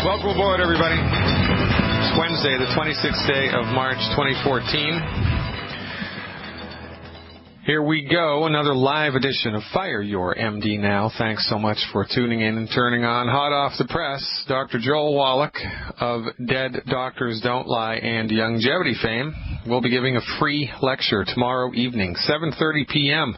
Welcome aboard, everybody. It's Wednesday, the 26th day of March, 2014. Here we go, another live edition of Fire Your MD Now. Thanks so much for tuning in and turning on. Hot off the press, Dr. Joel Wallach of Dead Doctors Don't Lie and Longevity fame will be giving a free lecture tomorrow evening, 7:30 p.m.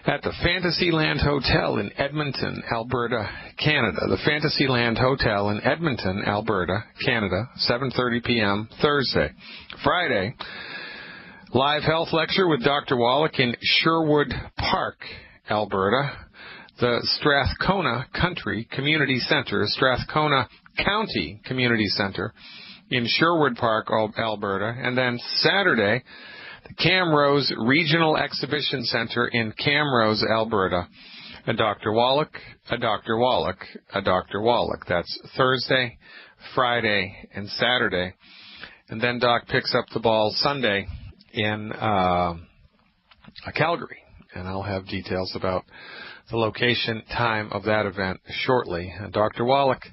at the Fantasyland Hotel in Edmonton, Alberta, Canada. The Fantasyland Hotel in Edmonton, Alberta, Canada, 7:30 p.m. Thursday. Friday, live health lecture with Dr. Wallach in Sherwood Park, Alberta, the Strathcona County Community Center in Sherwood Park, Alberta. And then Saturday, the Camrose Regional Exhibition Center in Camrose, Alberta. A Dr. Wallach, a Dr. Wallach, a Dr. Wallach. That's Thursday, Friday, and Saturday. And then Doc picks up the ball Sunday in Calgary. And I'll have details about the location, time of that event shortly. And Dr. Wallach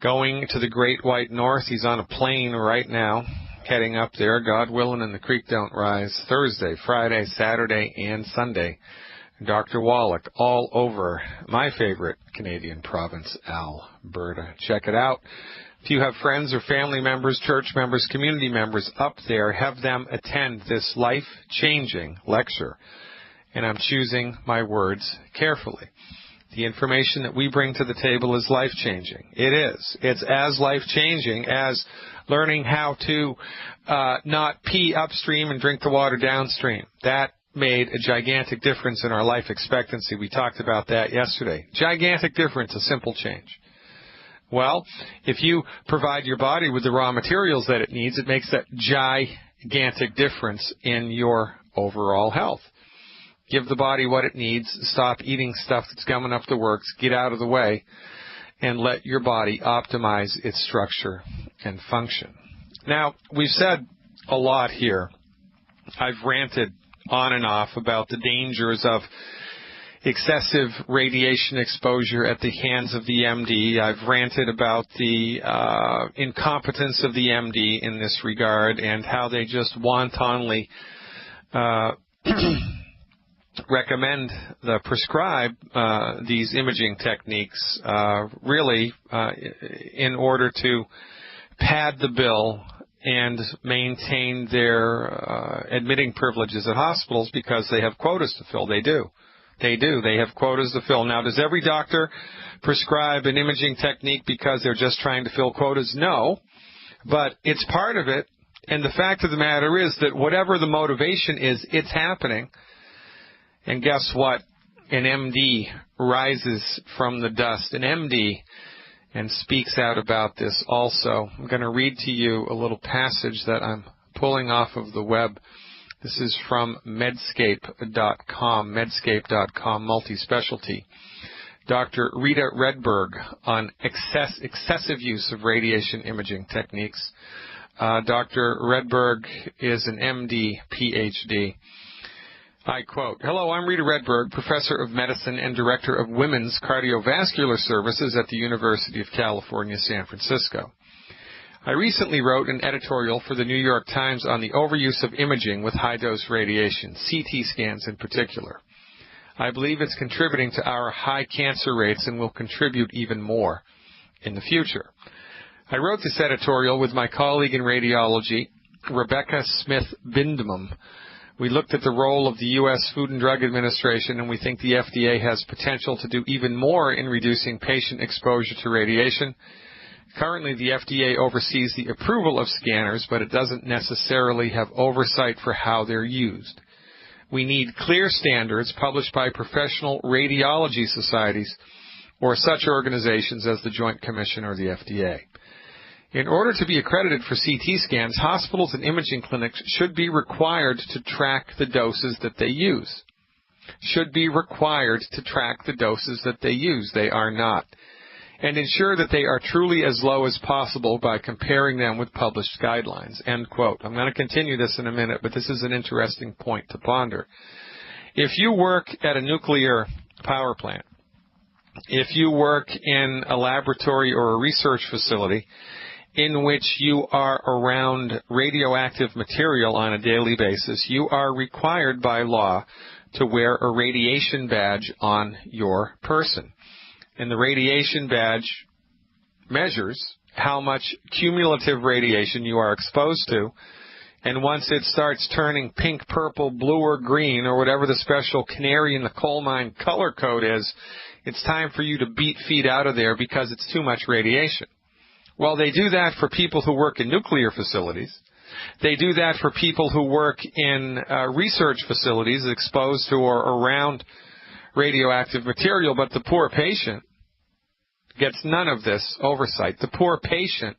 going to the Great White North. He's on a plane right now, heading up there, God willing, and the creek don't rise, Thursday, Friday, Saturday, and Sunday. Dr. Wallach all over my favorite Canadian province, Alberta. Check it out. If you have friends or family members, church members, community members up there, have them attend this life-changing lecture. And I'm choosing my words carefully. The information that we bring to the table is life-changing. It is. It's as life-changing as learning how to not pee upstream and drink the water downstream. That made a gigantic difference in our life expectancy. We talked about that yesterday. Gigantic difference, a simple change. Well, if you provide your body with the raw materials that it needs, it makes that gigantic difference in your overall health. Give the body what it needs. Stop eating stuff that's gumming up the works. Get out of the way and let your body optimize its structure and function. Now, we've said a lot here. I've ranted on and off about the dangers of excessive radiation exposure at the hands of the MD. I've ranted about the incompetence of the MD in this regard and how they just wantonly prescribe these imaging techniques really in order to pad the bill and maintain their admitting privileges at hospitals because they have quotas to fill. They do. They have quotas to fill. Now, does every doctor prescribe an imaging technique because they're just trying to fill quotas? No, but it's part of it. And the fact of the matter is that whatever the motivation is, it's happening. And guess what? An MD rises from the dust. An MD and speaks out about this also. I'm going to read to you a little passage that I'm pulling off of the web. This is from Medscape.com, multi-specialty. Dr. Rita Redberg on excessive use of radiation imaging techniques. Dr. Redberg is an MD, PhD. I quote, "Hello, I'm Rita Redberg, Professor of Medicine and Director of Women's Cardiovascular Services at the University of California, San Francisco. I recently wrote an editorial for the New York Times on the overuse of imaging with high-dose radiation, CT scans in particular. I believe it's contributing to our high cancer rates and will contribute even more in the future. I wrote this editorial with my colleague in radiology, Rebecca Smith-Bindman. We looked at the role of the U.S. Food and Drug Administration, and we think the FDA has potential to do even more in reducing patient exposure to radiation. Currently, the FDA oversees the approval of scanners, but it doesn't necessarily have oversight for how they're used. We need clear standards published by professional radiology societies or such organizations as the Joint Commission or the FDA. In order to be accredited for CT scans, hospitals and imaging clinics should be required to track the doses that they use. They are not. And ensure that they are truly as low as possible by comparing them with published guidelines." End quote. I'm going to continue this in a minute, but this is an interesting point to ponder. If you work at a nuclear power plant If you work in a laboratory or a research facility in which you are around radioactive material on a daily basis, you are required by law to wear a radiation badge on your person. And the radiation badge measures how much cumulative radiation you are exposed to. And once it starts turning pink, purple, blue, or green, or whatever the special canary in the coal mine color code is, it's time for you to beat feet out of there because it's too much radiation. Well, they do that for people who work in nuclear facilities. They do that for people who work in research facilities exposed to or around radioactive material, but the poor patient gets none of this oversight. The poor patient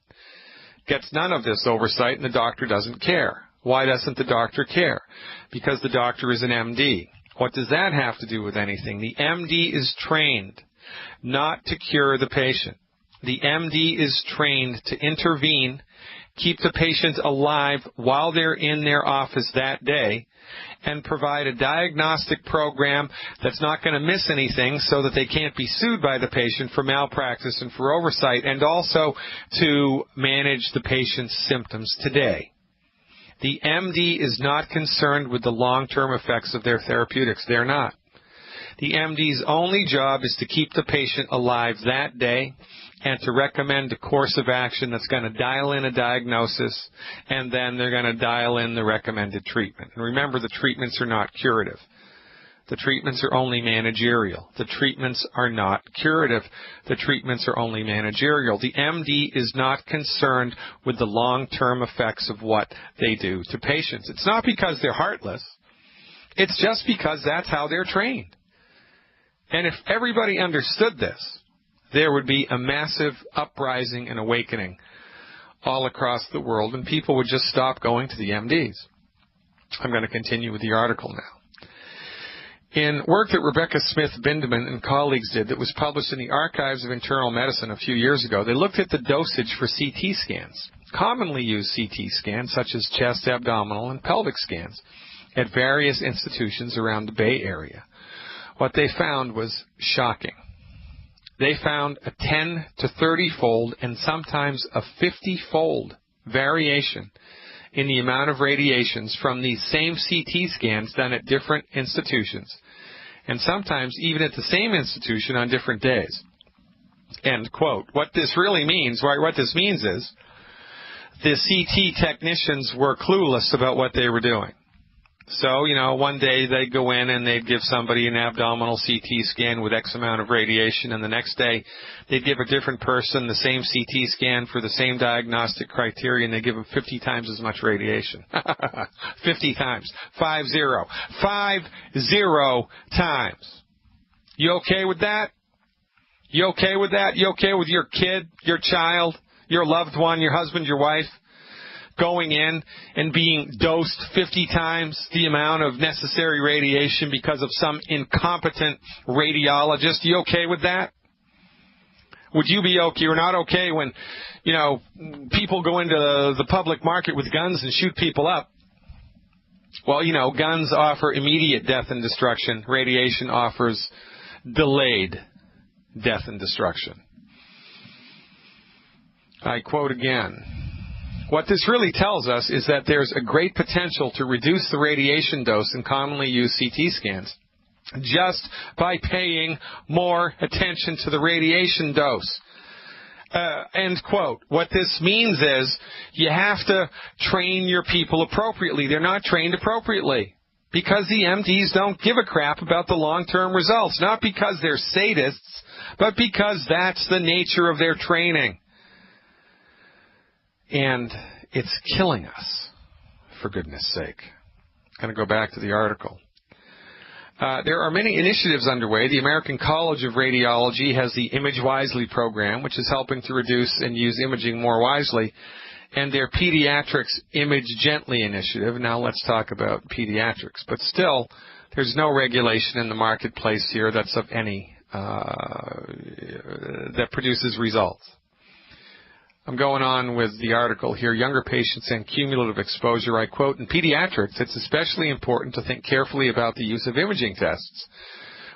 gets none of this oversight, and the doctor doesn't care. Why doesn't the doctor care? Because the doctor is an MD. What does that have to do with anything? The MD is trained not to cure the patient. The MD is trained to intervene, keep the patient alive while they're in their office that day, and provide a diagnostic program that's not going to miss anything so that they can't be sued by the patient for malpractice and for oversight, and also to manage the patient's symptoms today. The MD is not concerned with the long-term effects of their therapeutics. They're not. The MD's only job is to keep the patient alive that day and to recommend a course of action that's going to dial in a diagnosis, and then they're going to dial in the recommended treatment. And remember, the treatments are not curative. The treatments are only managerial. The treatments are not curative. The treatments are only managerial. The MD is not concerned with the long-term effects of what they do to patients. It's not because they're heartless. It's just because that's how they're trained. And if everybody understood this, there would be a massive uprising and awakening all across the world, and people would just stop going to the MDs. I'm going to continue with the article now. In work that Rebecca Smith-Bindeman and colleagues did that was published in the Archives of Internal Medicine a few years ago, they looked at the dosage for CT scans, commonly used CT scans such as chest, abdominal, and pelvic scans, at various institutions around the Bay Area. What they found was shocking. They found a 10 to 30-fold and sometimes a 50-fold variation in the amount of radiations from these same CT scans done at different institutions, and sometimes even at the same institution on different days. End quote. What this really means, what this means is the CT technicians were clueless about what they were doing. So, one day they'd go in and they'd give somebody an abdominal CT scan with X amount of radiation, and the next day they'd give a different person the same CT scan for the same diagnostic criteria, and they'd give them 50 times as much radiation. 50 times. 50. 50 times. You okay with that? You okay with that? You okay with your kid, your child, your loved one, your husband, your wife, going in and being dosed 50 times the amount of necessary radiation because of some incompetent radiologist? You okay with that? Would you be okay or not okay when, people go into the public market with guns and shoot people up? Well, guns offer immediate death and destruction. Radiation offers delayed death and destruction. I quote again. What this really tells us is that there's a great potential to reduce the radiation dose in commonly used CT scans just by paying more attention to the radiation dose. End quote. What this means is you have to train your people appropriately. They're not trained appropriately because the MDs don't give a crap about the long-term results, not because they're sadists, but because that's the nature of their training. And it's killing us, for goodness sake. I'm going to go back to the article. There are many initiatives underway. The American College of Radiology has the Image Wisely program, which is helping to reduce and use imaging more wisely, and their Pediatrics Image Gently initiative. Now let's talk about pediatrics. But still, there's no regulation in the marketplace here that's of any, that produces results. I'm going on with the article here, Younger Patients and Cumulative Exposure. I quote, in pediatrics, it's especially important to think carefully about the use of imaging tests.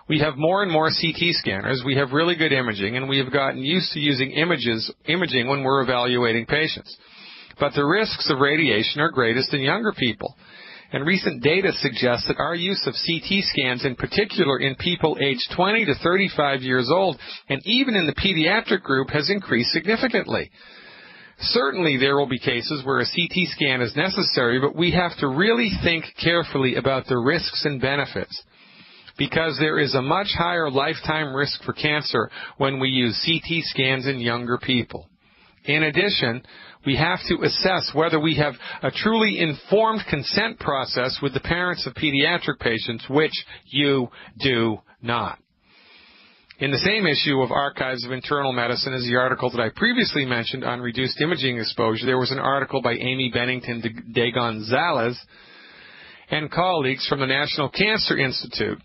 We have more and more CT scanners. We have really good imaging, and we have gotten used to using imaging when we're evaluating patients. But the risks of radiation are greatest in younger people. And recent data suggests that our use of CT scans, in particular in people aged 20 to 35 years old, and even in the pediatric group, has increased significantly. Certainly there will be cases where a CT scan is necessary, but we have to really think carefully about the risks and benefits, because there is a much higher lifetime risk for cancer when we use CT scans in younger people. In addition, we have to assess whether we have a truly informed consent process with the parents of pediatric patients, which you do not. In the same issue of Archives of Internal Medicine as the article that I previously mentioned on reduced imaging exposure, there was an article by Amy Bennington de Gonzalez and colleagues from the National Cancer Institute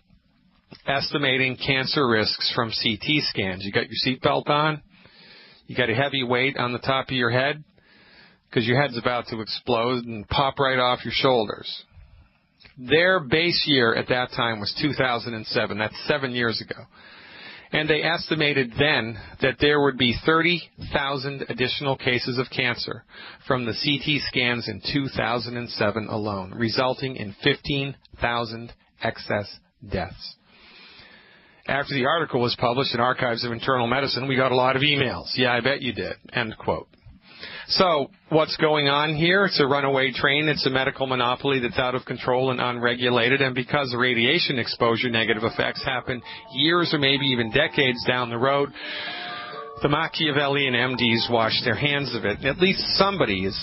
estimating cancer risks from CT scans. You got your seatbelt on? You got a heavy weight on the top of your head? Because your head's about to explode and pop right off your shoulders. Their base year at that time was 2007. That's 7 years ago. And they estimated then that there would be 30,000 additional cases of cancer from the CT scans in 2007 alone, resulting in 15,000 excess deaths. After the article was published in Archives of Internal Medicine, we got a lot of emails. Yeah, I bet you did. End quote. So what's going on here? It's a runaway train. It's a medical monopoly that's out of control and unregulated. And because radiation exposure negative effects happen years or maybe even decades down the road, the Machiavellian MDs wash their hands of it. At least somebody is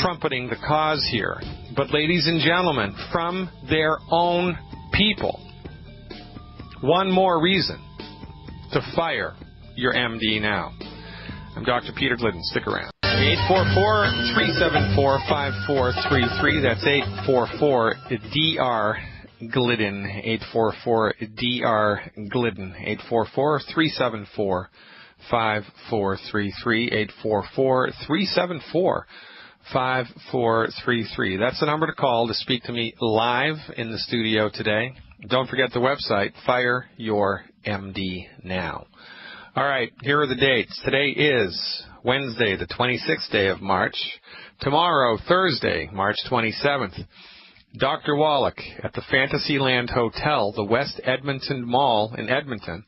trumpeting the cause here. But ladies and gentlemen, from their own people, one more reason to fire your MD now. I'm Dr. Peter Glidden. Stick around. 844-374-5433. That's 844-DR-GLIDDEN. 844-DR-GLIDDEN. 844-374-5433. 844-374-5433. That's the number to call to speak to me live in the studio today. Don't forget the website, Fire Your MD Now. All right, here are the dates. Today is Wednesday, the 26th day of March. Tomorrow, Thursday, March 27th. Dr. Wallach at the Fantasyland Hotel, the West Edmonton Mall in Edmonton,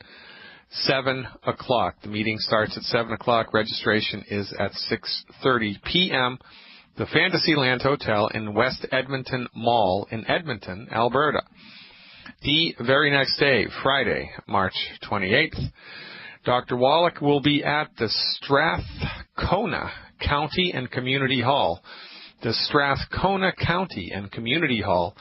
7 o'clock. The meeting starts at 7 o'clock. Registration is at 6:30 p.m. The Fantasyland Hotel in West Edmonton Mall in Edmonton, Alberta. The very next day, Friday, March 28th, Dr. Wallach will be at the Strathcona County and Community Hall. The Strathcona County and Community Hall,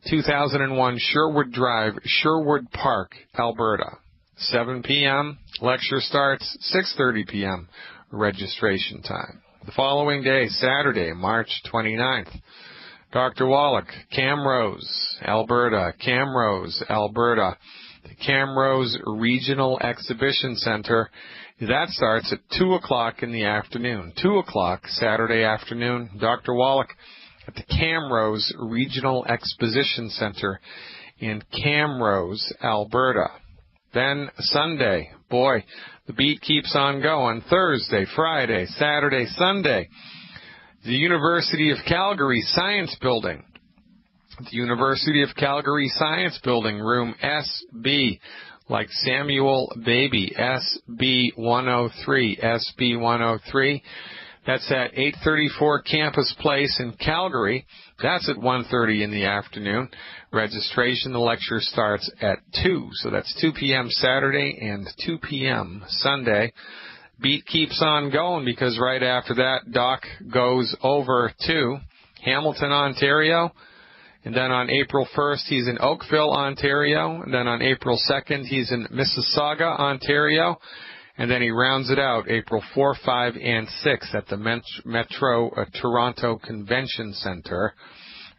2001 Sherwood Drive, Sherwood Park, Alberta. 7 p.m. Lecture starts 6:30 p.m. Registration time. The following day, Saturday, March 29th, Dr. Wallach, Camrose, Alberta. Camrose, Alberta. The Camrose Regional Exhibition Center. That starts at 2 o'clock in the afternoon. 2 o'clock Saturday afternoon. Dr. Wallach at the Camrose Regional Exposition Center in Camrose, Alberta. Then Sunday. Boy, the beat keeps on going. Thursday, Friday, Saturday, Sunday. The University of Calgary Science Building. The University of Calgary Science Building, room SB, like Samuel Baby, SB 103, SB 103. That's at 834 Campus Place in Calgary. That's at 1:30 in the afternoon. Registration, the lecture starts at 2. So that's 2 p.m. Saturday and 2 p.m. Sunday. Beat keeps on going because right after that, Doc goes over to Hamilton, Ontario. And then on April 1st, he's in Oakville, Ontario. And then on April 2nd, he's in Mississauga, Ontario. And then he rounds it out April 4, 5, and 6 at the Metro Toronto Convention Center.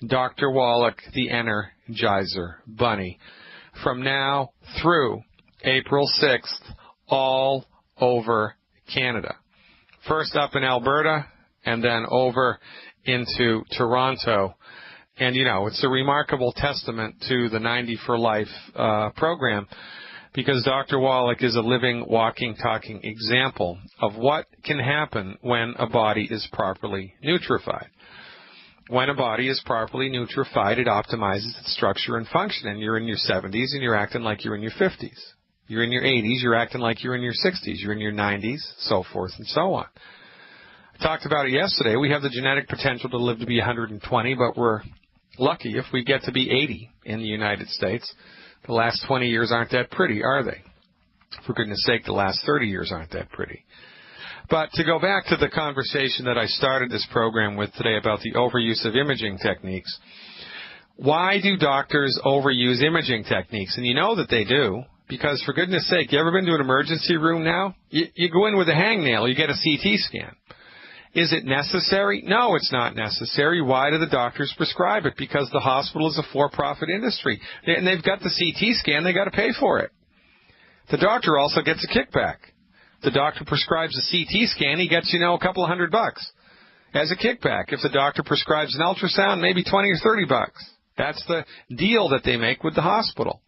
Dr. Wallach, the Energizer Bunny. From now through April 6th, all over Canada. First up in Alberta, and then over into Toronto And, it's a remarkable testament to the 90 for Life program, because Dr. Wallach is a living, walking, talking example of what can happen when a body is properly nutrified. When a body is properly nutrified, it optimizes its structure and function, and you're in your 70s and you're acting like you're in your 50s. You're in your 80s, you're acting like you're in your 60s. You're in your 90s, so forth and so on. I talked about it yesterday. We have the genetic potential to live to be 120, but we're lucky if we get to be 80 in the United States. The last 20 years aren't that pretty, are they? For goodness sake, the last 30 years aren't that pretty. But to go back to the conversation that I started this program with today about the overuse of imaging techniques, why do doctors overuse imaging techniques? And you know that they do, because for goodness sake, you ever been to an emergency room now? You go in with a hangnail, you get a CT scan. Is it necessary? No, it's not necessary. Why do the doctors prescribe it? Because the hospital is a for-profit industry. And they've got the CT scan, they've got to pay for it. The doctor also gets a kickback. The doctor prescribes a CT scan, he gets, a couple of $100 as a kickback. If the doctor prescribes an ultrasound, maybe 20 or $30. That's the deal that they make with the hospital.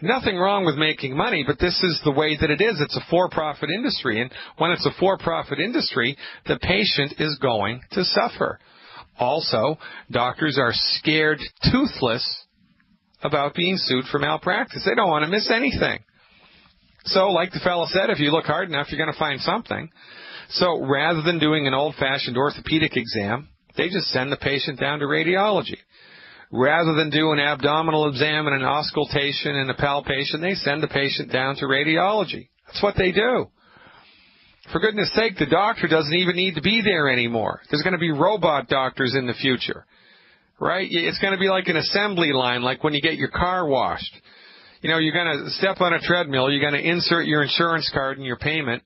Nothing wrong with making money, but this is the way that it is. It's a for-profit industry, and when it's a for-profit industry, the patient is going to suffer. Also, doctors are scared toothless about being sued for malpractice. They don't want to miss anything. So, like the fellow said, if you look hard enough, you're going to find something. So, rather than doing an old-fashioned orthopedic exam, they just send the patient down to radiology. Rather than do an abdominal exam and an auscultation and a palpation, they send the patient down to radiology. That's what they do. For goodness sake, the doctor doesn't even need to be there anymore. There's going to be robot doctors in the future, right? It's going to be like an assembly line, like when you get your car washed. You're going to step on a treadmill, you're going to insert your insurance card in your payment,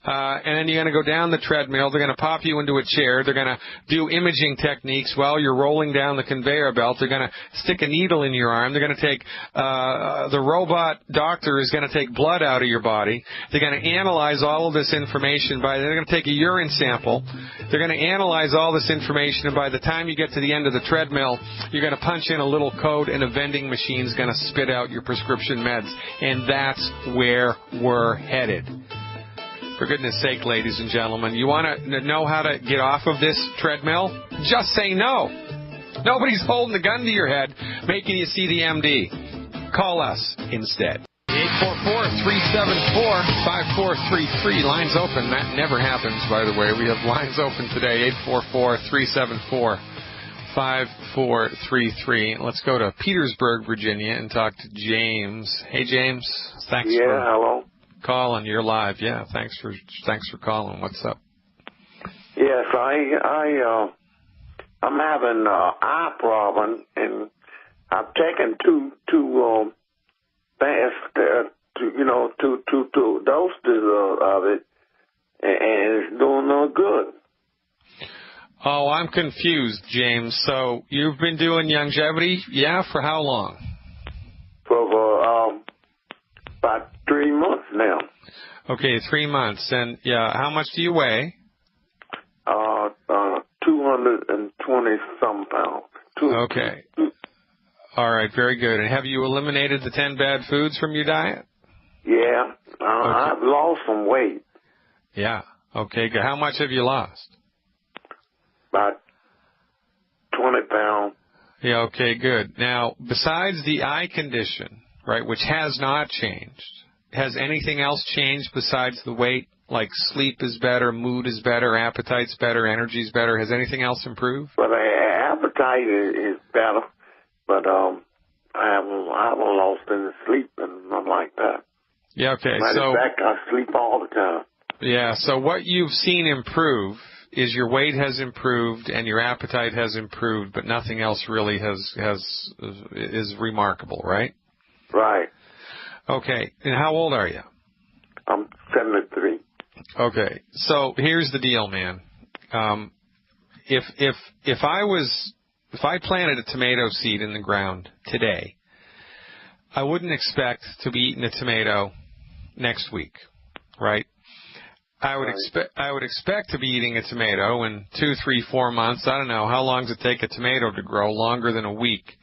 and then you're going to go down the treadmill, they're going to pop you into a chair, they're going to do imaging techniques while you're rolling down the conveyor belt, they're going to stick a needle in your arm, they're going to take, the robot doctor is going to take blood out of your body, they're going to analyze all of this information, they're going to take a urine sample, they're going to analyze all this information, and by the time you get to the end of the treadmill, you're going to punch in a little code, and a vending machine is going to spit out your prescription meds, and that's where we're headed. For goodness sake, ladies and gentlemen, you want to know how to get off of this treadmill? Just say no. Nobody's holding the gun to your head, making you see the MD. Call us instead. 844-374-5433. Lines open. That never happens, by the way. We have lines open today, 844-374-5433. Let's go to Petersburg, Virginia, and talk to James. Hey, James. Thanks for... hello. Calling, you're live. Yeah, thanks for calling. What's up? Yes, I'm having eye problem, and I've taken two doses of it, and it's doing no good. Oh, I'm confused, James. So you've been doing longevity, for how long? For about 3 months now. Okay, 3 months. And, how much do you weigh? 220-some pounds. Okay. All right, very good. And have you eliminated the 10 bad foods from your diet? Yeah. I've lost some weight. Yeah. Okay, good. How much have you lost? About 20 pounds. Yeah, okay, good. Now, besides the eye condition, right, which has not changed, has anything else changed besides the weight? Like sleep is better, mood is better, appetite's better, energy's better. Has anything else improved? Well, the appetite is better, but I haven't lost any sleep and nothing like that. Yeah, okay. Matter of fact, I sleep all the time. Yeah, so what you've seen improve is your weight has improved and your appetite has improved, but nothing else really is remarkable, right? Right. Okay. And how old are you? I'm 73. Okay. So here's the deal, man. If I planted a tomato seed in the ground today, I wouldn't expect to be eating a tomato next week, right? I would expect to be eating a tomato in 2, 3, 4 months. I don't know. How long does it take a tomato to grow? Longer than a week.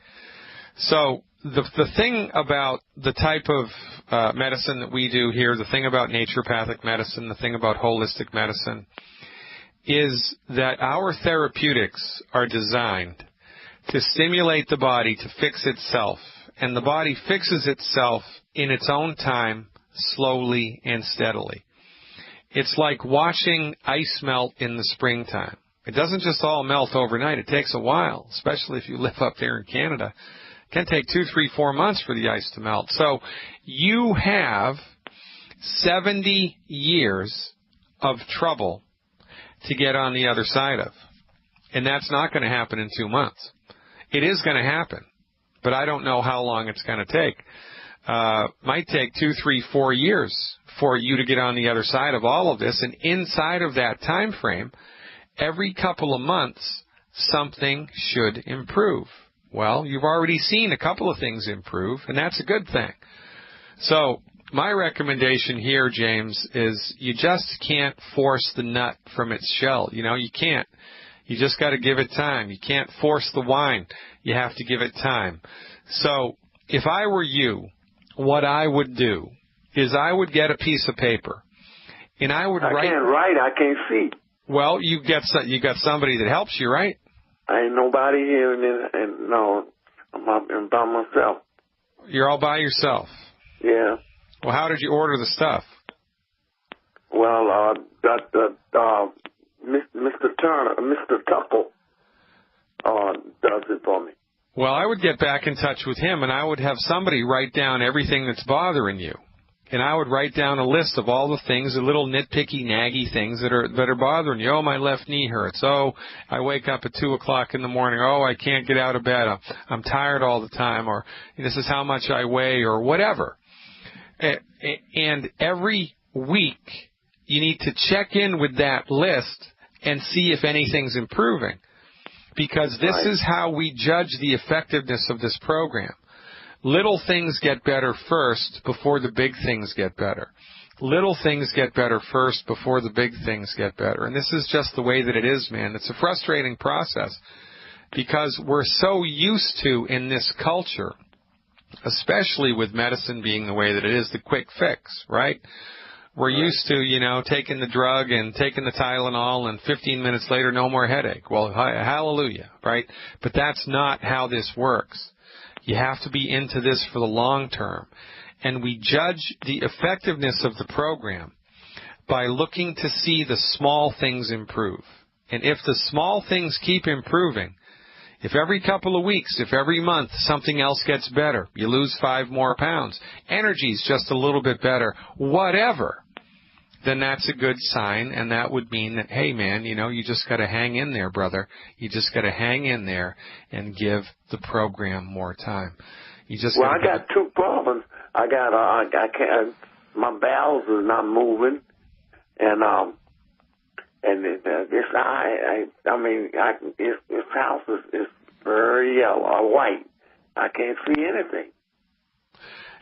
So the thing about the type of medicine that we do here, the thing about naturopathic medicine, the thing about holistic medicine, is that our therapeutics are designed to stimulate the body to fix itself. And the body fixes itself in its own time, slowly and steadily. It's like watching ice melt in the springtime. It doesn't just all melt overnight. It takes a while, especially if you live up there in Canada. It can take 2, 3, 4 months for the ice to melt. So you have 70 years of trouble to get on the other side of. And that's not going to happen in 2 months. It is going to happen, but I don't know how long it's going to take. Might take 2, 3, 4 years for you to get on the other side of all of this. And inside of that time frame, every couple of months, something should improve. Well, you've already seen a couple of things improve, and that's a good thing. So my recommendation here, James, is you just can't force the nut from its shell. You know, you can't. You just got to give it time. You can't force the wine. You have to give it time. So if I were you, what I would do is I would get a piece of paper, and I would write. I can't write. I can't see. Well, you got somebody that helps you, right? I ain't nobody here, and no, I'm by myself. You're all by yourself. Yeah. Well, how did you order the stuff? Well, Mr. Turner, Mr. Tuckle, does it for me. Well, I would get back in touch with him, and I would have somebody write down everything that's bothering you. And I would write down a list of all the things, the little nitpicky, naggy things that are bothering you. Oh, my left knee hurts. Oh, I wake up at 2 o'clock in the morning. Oh, I can't get out of bed. I'm tired all the time. Or this is how much I weigh, or whatever. And every week, you need to check in with that list and see if anything's improving. Because this is how we judge the effectiveness of this program. Little things get better first before the big things get better. Little things get better first before the big things get better. And this is just the way that it is, man. It's a frustrating process because we're so used to, in this culture, especially with medicine being the way that it is, the quick fix, right? We're used to, taking the drug and taking the Tylenol, and 15 minutes later, no more headache. Well, hallelujah, right? But that's not how this works. You have to be into this for the long term. And we judge the effectiveness of the program by looking to see the small things improve. And if the small things keep improving, if every couple of weeks, if every month something else gets better, you lose 5 more pounds, energy's just a little bit better, whatever, then that's a good sign, and that would mean that, hey, man, you just got to hang in there, brother. You just got to hang in there and give the program more time. I got 2 problems. I can't. My bowels is not moving, and this house is very yellow, white. I can't see anything.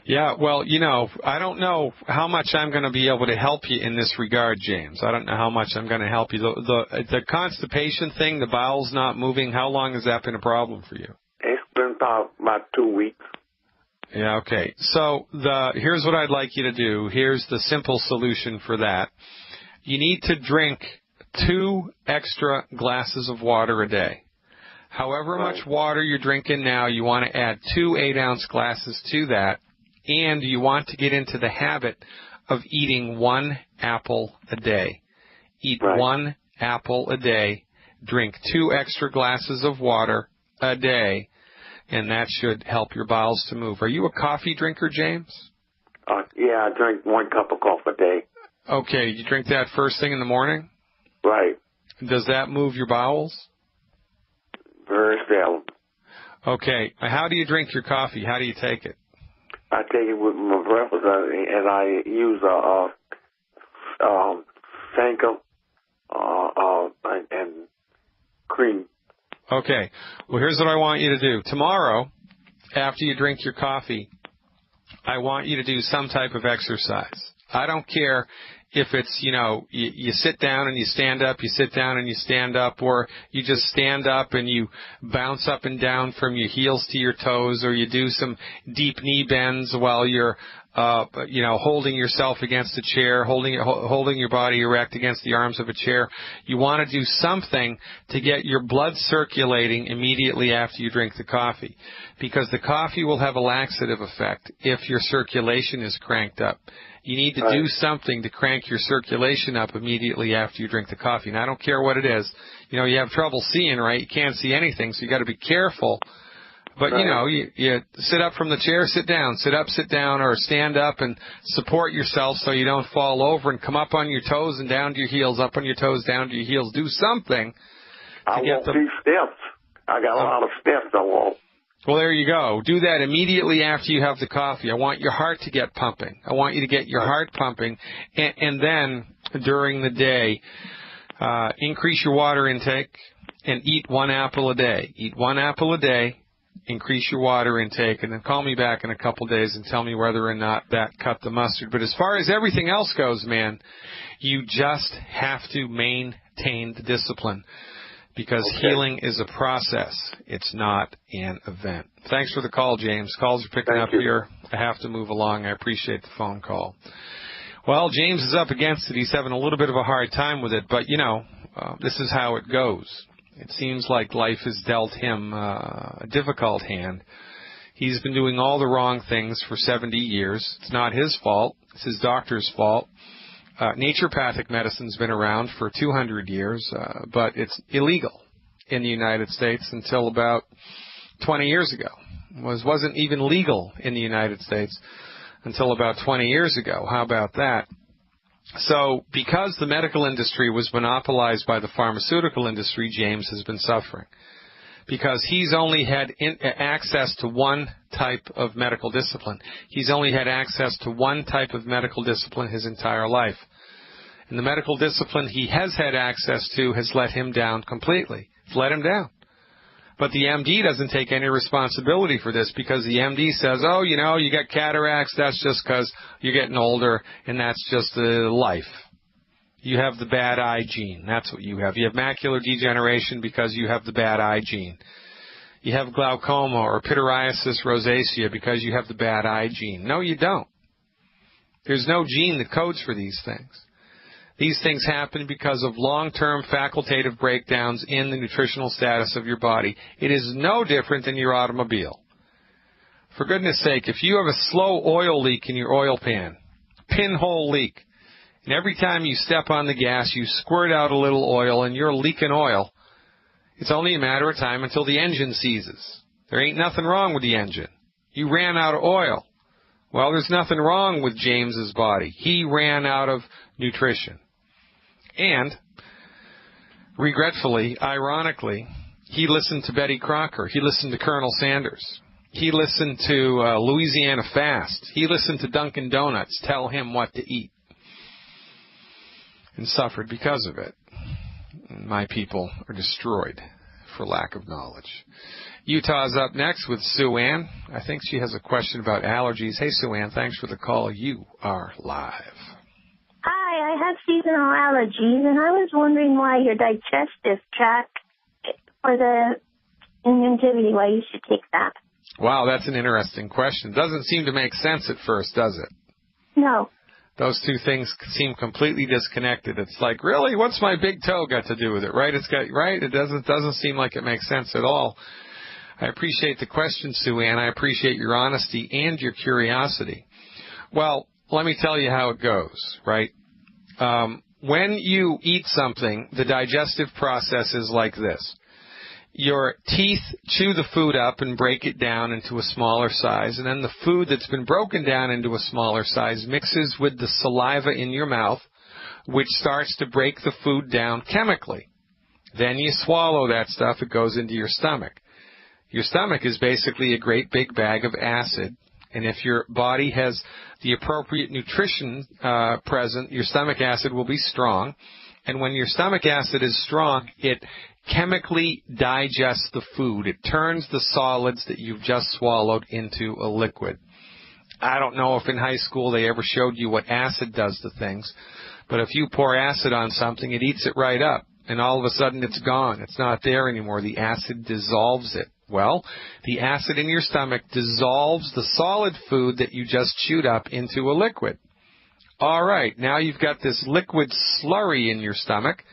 Yeah, well, I don't know how much I'm going to be able to help you in this regard, James. I don't know how much I'm going to help you. The constipation thing, the bowels not moving, how long has that been a problem for you? It's been about 2 weeks. Yeah, okay. So here's what I'd like you to do. Here's the simple solution for that. You need to drink 2 extra glasses of water a day. However much water you're drinking now, you want to add 2 8-ounce glasses to that. And you want to get into the habit of eating 1 apple a day. Eat 1 apple a day. Drink 2 extra glasses of water a day. And that should help your bowels to move. Are you a coffee drinker, James? Yeah, I drink 1 cup of coffee a day. Okay, you drink that first thing in the morning? Right. Does that move your bowels? Very seldom. Okay, how do you drink your coffee? How do you take it? I take it with my breakfast, and I use Sanka and cream. Okay. Well, here's what I want you to do. Tomorrow, after you drink your coffee, I want you to do some type of exercise. I don't care if it's, you sit down and you stand up, you sit down and you stand up, or you just stand up and you bounce up and down from your heels to your toes, or you do some deep knee bends while you're, holding yourself against a chair, holding your body erect against the arms of a chair. You want to do something to get your blood circulating immediately after you drink the coffee, because the coffee will have a laxative effect if your circulation is cranked up. You need to do something to crank your circulation up immediately after you drink the coffee. And I don't care what it is. You have trouble seeing, right? You can't see anything, so you got to be careful. But, you sit up from the chair, sit down, sit up, sit down, or stand up and support yourself so you don't fall over, and come up on your toes and down to your heels, up on your toes, down to your heels. Do something. I want these steps. I got a lot of steps I want. Well, there you go. Do that immediately after you have the coffee. I want your heart to get pumping. I want you to get your heart pumping. And then during the day, increase your water intake and eat 1 apple a day. Eat 1 apple a day, increase your water intake, and then call me back in a couple days and tell me whether or not that cut the mustard. But as far as everything else goes, man, you just have to maintain the discipline. Because healing is a process. It's not an event. Thanks for the call, James. Calls are picking up here. I have to move along. I appreciate the phone call. Well, James is up against it. He's having a little bit of a hard time with it. But, this is how it goes. It seems like life has dealt him a difficult hand. He's been doing all the wrong things for 70 years. It's not his fault. It's his doctor's fault. Naturopathic medicine's been around for 200 years, but it's illegal in the United States until about 20 years ago. Wasn't even legal in the United States until about 20 years ago. How about that? So because the medical industry was monopolized by the pharmaceutical industry, James has been suffering. Because he's only had access to one type of medical discipline. He's only had access to one type of medical discipline his entire life. And the medical discipline he has had access to has let him down completely. It's let him down. But the MD doesn't take any responsibility for this, because the MD says, you got cataracts, that's just because you're getting older, and that's just life. You have the bad eye gene. That's what you have. You have macular degeneration because you have the bad eye gene. You have glaucoma or pityriasis rosacea because you have the bad eye gene. No, you don't. There's no gene that codes for these things. These things happen because of long-term facultative breakdowns in the nutritional status of your body. It is no different than your automobile. For goodness sake, if you have a slow oil leak in your oil pan, pinhole leak, and every time you step on the gas, you squirt out a little oil and you're leaking oil, it's only a matter of time until the engine seizes. There ain't nothing wrong with the engine. You ran out of oil. Well, there's nothing wrong with James's body. He ran out of nutrition. And, regretfully, ironically, he listened to Betty Crocker. He listened to Colonel Sanders. He listened to Louisiana Fast. He listened to Dunkin' Donuts tell him what to eat. And suffered because of it. My people are destroyed for lack of knowledge. Utah's up next with Sue Ann. I think she has a question about allergies. Hey, Sue Ann, thanks for the call. You are live. Hi, I have seasonal allergies, and I was wondering why your digestive tract, for the immunity, why you should take that. Wow, that's an interesting question. Doesn't seem to make sense at first, does it? No. Those two things seem completely disconnected. It's like, really, what's my big toe got to do with it, right? It doesn't seem like it makes sense at all. I appreciate the question, Sue Ann. I appreciate your honesty and your curiosity. Well, let me tell you how it goes, right? When you eat something, the digestive process is like this. Your teeth chew the food up and break it down into a smaller size, and then the food that's been broken down into a smaller size mixes with the saliva in your mouth, which starts to break the food down chemically. Then you swallow that stuff. It goes into your stomach. Your stomach is basically a great big bag of acid, and if your body has the appropriate nutrition present, your stomach acid will be strong. And when your stomach acid is strong, it chemically digests the food. It turns the solids that you've just swallowed into a liquid. I don't know if in high school they ever showed you what acid does to things, But if you pour acid on something, it eats it right up, and all of a sudden it's gone. It's not there anymore. The acid dissolves it. Well, the acid in your stomach dissolves the solid food that you just chewed up into a liquid. All right, now you've got this liquid slurry in your stomach.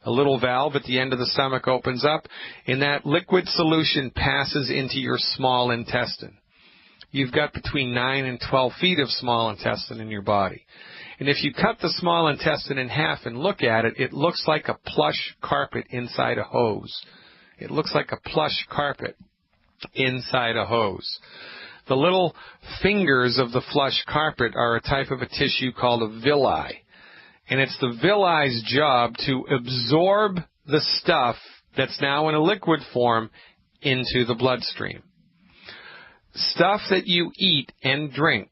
A little valve at the end of the stomach opens up, and that liquid solution passes into your small intestine. You've got between 9 and 12 feet of small intestine in your body. And if you cut the small intestine in half and look at it, it looks like a plush carpet inside a hose. It looks like a plush carpet inside a hose. The little fingers of the plush carpet are a type of a tissue called a villi. And it's the villi's job to absorb the stuff that's now in a liquid form into the bloodstream. Stuff that you eat and drink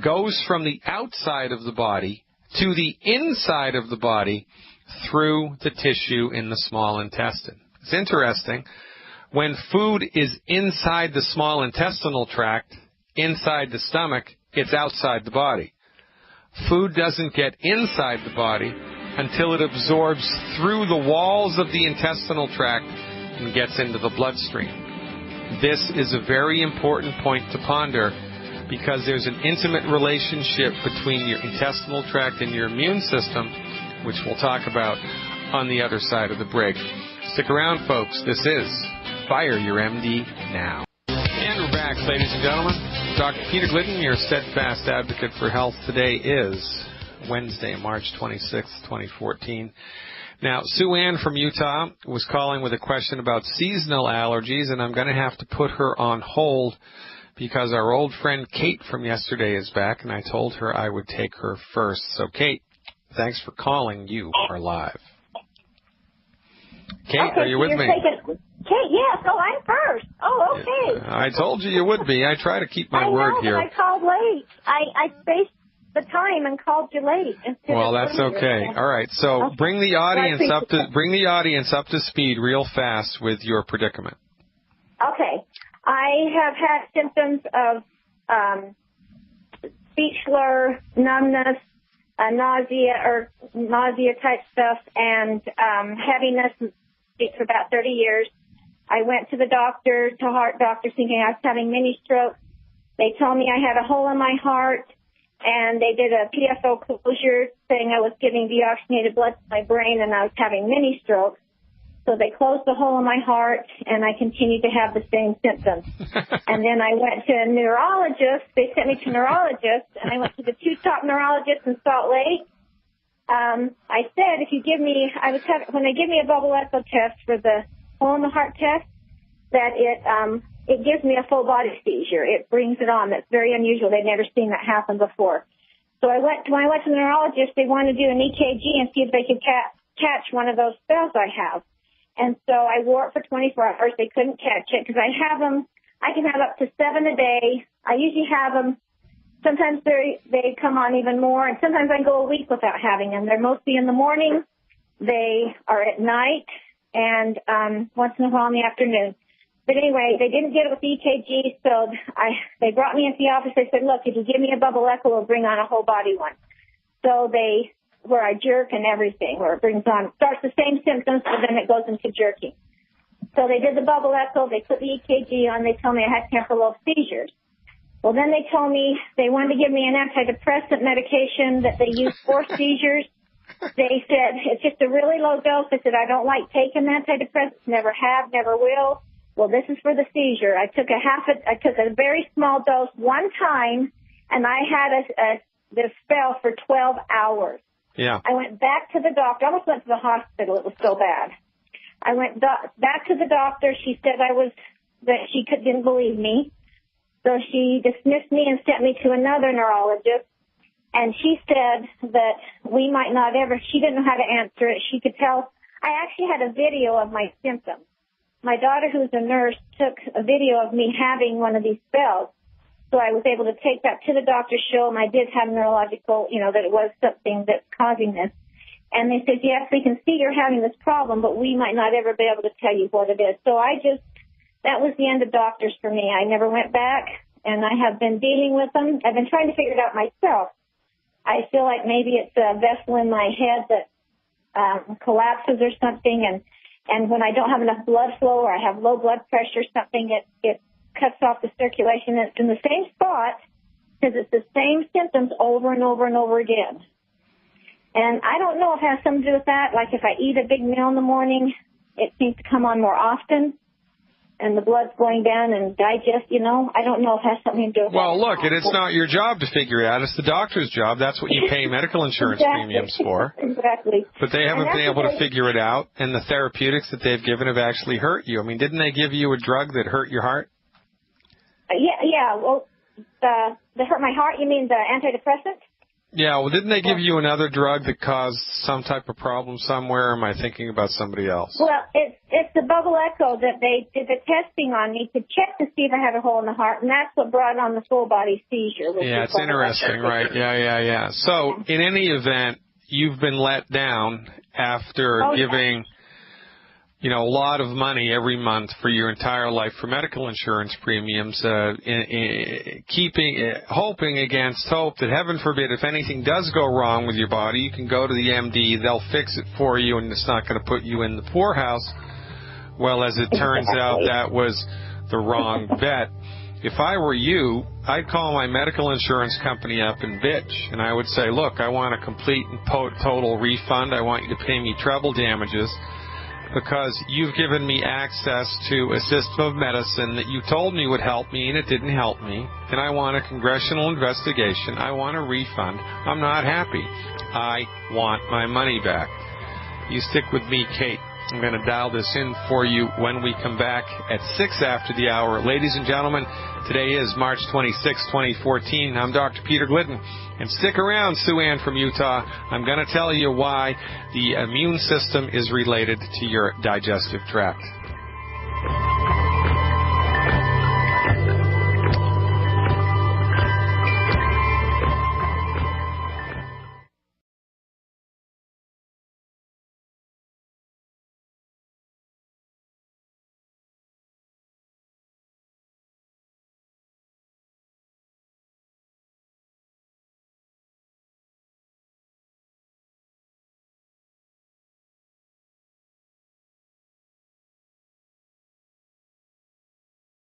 goes from the outside of the body to the inside of the body through the tissue in the small intestine. It's interesting. When food is inside the small intestinal tract, inside the stomach, it's outside the body. Food doesn't get inside the body until it absorbs through the walls of the intestinal tract and gets into the bloodstream. This is a very important point to ponder because there's an intimate relationship between your intestinal tract and your immune system, which we'll talk about on the other side of the break. Stick around, folks. This is Fire Your MD Now. And we're back, ladies and gentlemen. Dr. Peter Glidden, your steadfast advocate for health. Today is Wednesday, March 26th, 2014. Now, Sue Ann from Utah was calling with a question about seasonal allergies, and I'm going to have to put her on hold because our old friend Kate from yesterday is back, and I told her I would take her first. So, Kate, thanks for calling. You are live. Kate, okay, are you with me? Kate, yes. Oh, I'm first. Oh, okay. I told you would be. I try to keep my word here. I called late. I spaced the time and called you late. Well, that's okay. All right. So okay. Bring the audience up to speed real fast with your predicament. Okay. I have had symptoms of speech slur, numbness, nausea type stuff, and heaviness for about 30 years. I went to the doctor, to heart doctor, thinking I was having mini strokes. They told me I had a hole in my heart, and they did a PFO closure, saying I was giving deoxygenated blood to my brain, and I was having mini strokes. So they closed the hole in my heart, and I continued to have the same symptoms. And then I went to a neurologist. They sent me to a neurologist, and I went to the two top neurologists in Salt Lake. I said, if you give me, when they give me a bubble echo test for the hole in the heart test, that it gives me a full body seizure. It brings it on. That's very unusual. They'd never seen that happen before. So when I went to the neurologist, they wanted to do an EKG and see if they could catch one of those spells I have. And so I wore it for 24 hours. They couldn't catch it because I have them. I can have up to 7 a day. I usually have them. Sometimes they come on even more, and sometimes I go a week without having them. They're mostly in the morning. They are at night, and once in a while in the afternoon. But anyway, they didn't get it with the EKG, so they brought me into the office. They said, look, if you give me a bubble echo, we'll bring on a whole body one. So where I jerk and everything, where it starts the same symptoms, but then it goes into jerking. So they did the bubble echo. They put the EKG on. They told me I had temporal lobe seizures. Well, then they told me they wanted to give me an antidepressant medication that they use for seizures. They said, it's just a really low dose. I said, I don't like taking antidepressants, never have, never will. Well, this is for the seizure. I took a very small dose one time, and I had this spell for 12 hours. Yeah. I went back to the doctor. I almost went to the hospital. It was so bad. I went back to the doctor. She said she didn't believe me. So she dismissed me and sent me to another neurologist. And she said that we might not ever, she didn't know how to answer it. She could tell. I actually had a video of my symptoms. My daughter, who's a nurse, took a video of me having one of these spells. So I was able to take that to the doctor, show them I did have neurological, that it was something that's causing this. And they said, yes, we can see you're having this problem, but we might not ever be able to tell you what it is. So that was the end of doctors for me. I never went back, and I have been dealing with them. I've been trying to figure it out myself. I feel like maybe it's a vessel in my head that collapses or something, and when I don't have enough blood flow or I have low blood pressure or something, it cuts off the circulation. It's in the same spot because it's the same symptoms over and over and over again. And I don't know if it has something to do with that. Like if I eat a big meal in the morning, it seems to come on more often, and the blood's going down and digest, I don't know if it has something to do with that. Well, look, it's not your job to figure it out. It's the doctor's job. That's what you pay medical insurance premiums for. Exactly. But they haven't been able to figure it out, and the therapeutics that they've given have actually hurt you. I mean, didn't they give you a drug that hurt your heart? Yeah. Well, that hurt my heart, you mean the antidepressant? Yeah, well, didn't they give you another drug that caused some type of problem somewhere, or am I thinking about somebody else? Well, it's the bubble echo that they did the testing on me to check to see if I had a hole in the heart, and that's what brought on the full body seizure. Yeah, it's interesting, right? Yeah. So, in any event, you've been let down after giving, a lot of money every month for your entire life for medical insurance premiums, hoping against hope that, heaven forbid, if anything does go wrong with your body, you can go to the MD, they'll fix it for you, and it's not going to put you in the poorhouse. Well, as it turns out, that was the wrong bet. If I were you, I'd call my medical insurance company up and bitch, and I would say, look, I want a complete and total refund. I want you to pay me treble damages, because you've given me access to a system of medicine that you told me would help me, and it didn't help me. And I want a congressional investigation. I want a refund. I'm not happy. I want my money back. You stick with me, Kate. I'm going to dial this in for you when we come back at 6 after the hour. Ladies and gentlemen, today is March 26, 2014. I'm Dr. Peter Glidden. And stick around, Sue Ann from Utah. I'm going to tell you why the immune system is related to your digestive tract.